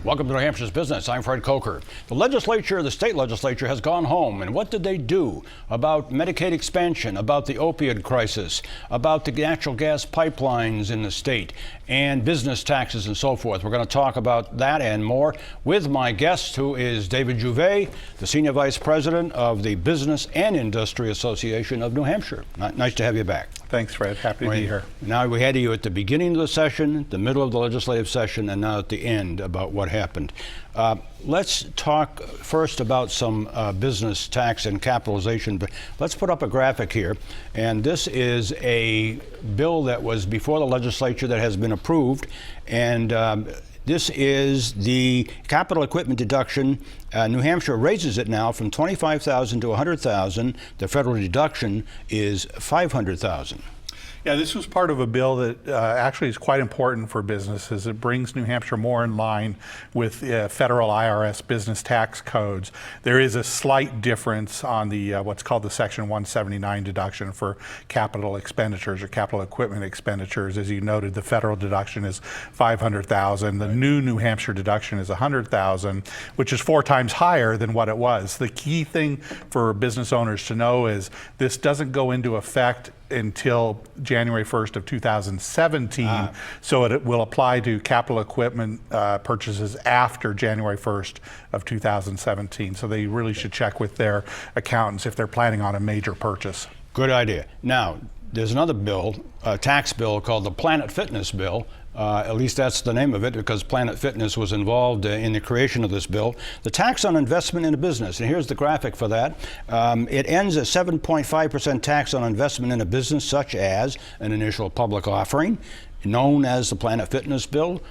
Welcome to New Hampshire's Business. I'm Fred Coker. The state legislature has gone home, and what did they do about Medicaid expansion, about the opioid crisis, about the natural gas pipelines in the state, and business taxes and so forth? We're going to talk about that and more with my guest, who is David Juve, the Senior Vice President of the Business and Industry Association of New Hampshire. Nice to have you back. Thanks, Fred. Happy to be here. Now, we had you at the beginning of the session, the middle of the legislative session, and now at the end about what happened. Let's talk first about some business tax and capitalization. But let's put up a graphic here. And this is a bill that was before the legislature that has been approved. And this is the capital equipment deduction. New Hampshire raises it now from $25,000 to $100,000. The federal deduction is $500,000. Yeah, this was part of a bill that actually is quite important for businesses. It brings New Hampshire more in line with federal IRS business tax codes. There is a slight difference on the what's called the Section 179 deduction for capital expenditures or capital equipment expenditures. As you noted, the federal deduction is $500,000. The new New Hampshire deduction is $100,000, which is 4 times higher than what it was. The key thing for business owners to know is this doesn't go into effect until January 1st of 2017, so it will apply to capital equipment purchases after January 1st of 2017. So they really should check with their accountants if they're planning on a major purchase. Good idea. Now, there's another bill, a tax bill called the Planet Fitness bill. At least that's the name of it, because Planet Fitness was involved in the creation of this bill. The tax on investment in a business, and here's the graphic for that. It ends a 7.5% tax on investment in a business, such as an initial public offering, known as the Planet Fitness bill.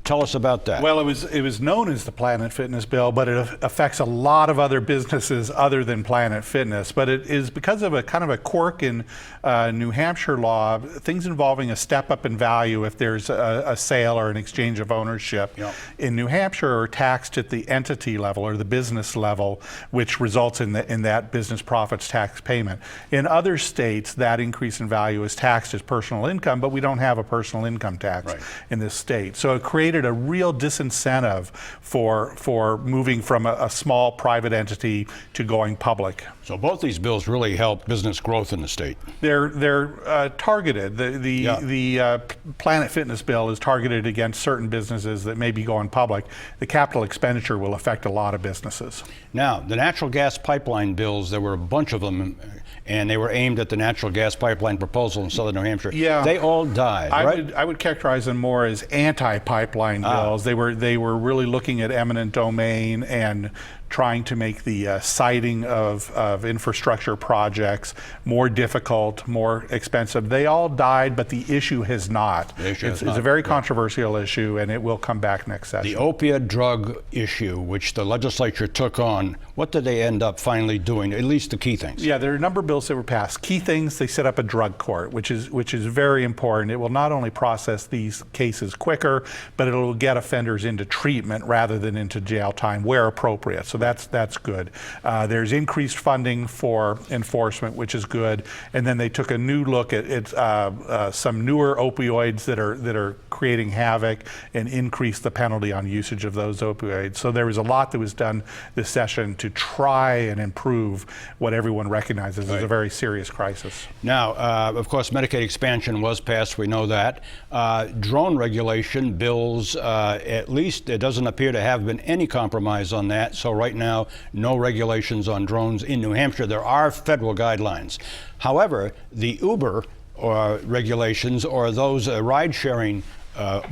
Tell us about that. Well, it was known as the Planet Fitness bill, but it affects a lot of other businesses other than Planet Fitness. But it is because of a kind of a quirk in New Hampshire law, things involving a step up in value if there's a sale or an exchange of ownership. Yep. In New Hampshire are taxed at the entity level or the business level, which results in that business profits tax payment. In other states, that increase in value is taxed as personal income, but we don't have a personal income tax in this state. So it created a real disincentive for moving from a small private entity to going public. So both these bills really help business growth in the state. They're targeted. The Planet Fitness bill is targeted against certain businesses that may be going public. The capital expenditure will affect a lot of businesses. Now, the natural gas pipeline bills, there were a bunch of them, and they were aimed at the natural gas pipeline proposal in southern New Hampshire. Yeah. They all died, right? I would characterize them more as anti-pipeline bills. They were really looking at eminent domain and trying to make the siting of infrastructure projects more difficult, more expensive. They all died, but the issue has not. It's a very controversial issue, and it will come back next session. The opioid drug issue, which the legislature took on, what did they end up finally doing, at least the key things? Yeah, there are a number of bills that were passed. Key things, they set up a drug court, which is very important. It will not only process these cases quicker, but it will get offenders into treatment rather than into jail time where appropriate. So that's good. There's increased funding for enforcement, which is good. And then they took a new look at some newer opioids that are creating havoc and increased the penalty on usage of those opioids. So there was a lot that was done this session to try and improve what everyone recognizes as a very serious crisis. Now, of course, Medicaid expansion was passed. We know that. Drone regulation bills, at least it doesn't appear to have been any compromise on that. So right now, no regulations on drones in New Hampshire. There are federal guidelines. However, the Uber regulations or those ride-sharing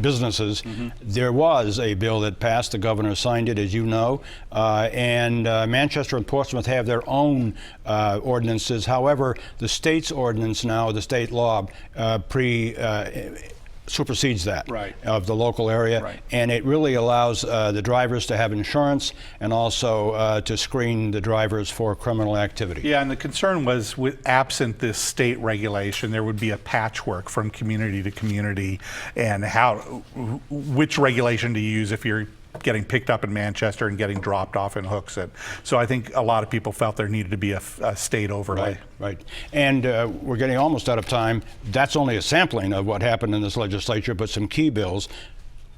businesses, there was a bill that passed. The governor signed it, as you know, and Manchester and Portsmouth have their own ordinances. However, the state's ordinance now, the state law, supersedes that of the local area, and it really allows the drivers to have insurance and also to screen the drivers for criminal activity. Yeah, and the concern was, absent this state regulation, there would be a patchwork from community to community, and which regulation to use if you're getting picked up in Manchester and getting dropped off in Hooksett. So I think a lot of people felt there needed to be a state overlay. Right. And we're getting almost out of time. That's only a sampling of what happened in this legislature, but some key bills.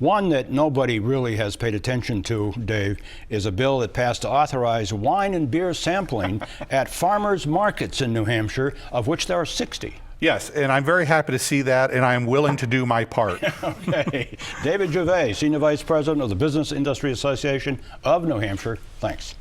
One that nobody really has paid attention to, Dave, is a bill that passed to authorize wine and beer sampling at farmers markets in New Hampshire, of which there are 60. Yes, and I'm very happy to see that, and I'm willing to do my part. Okay. David Gervais, Senior Vice President of the Business Industry Association of New Hampshire. Thanks.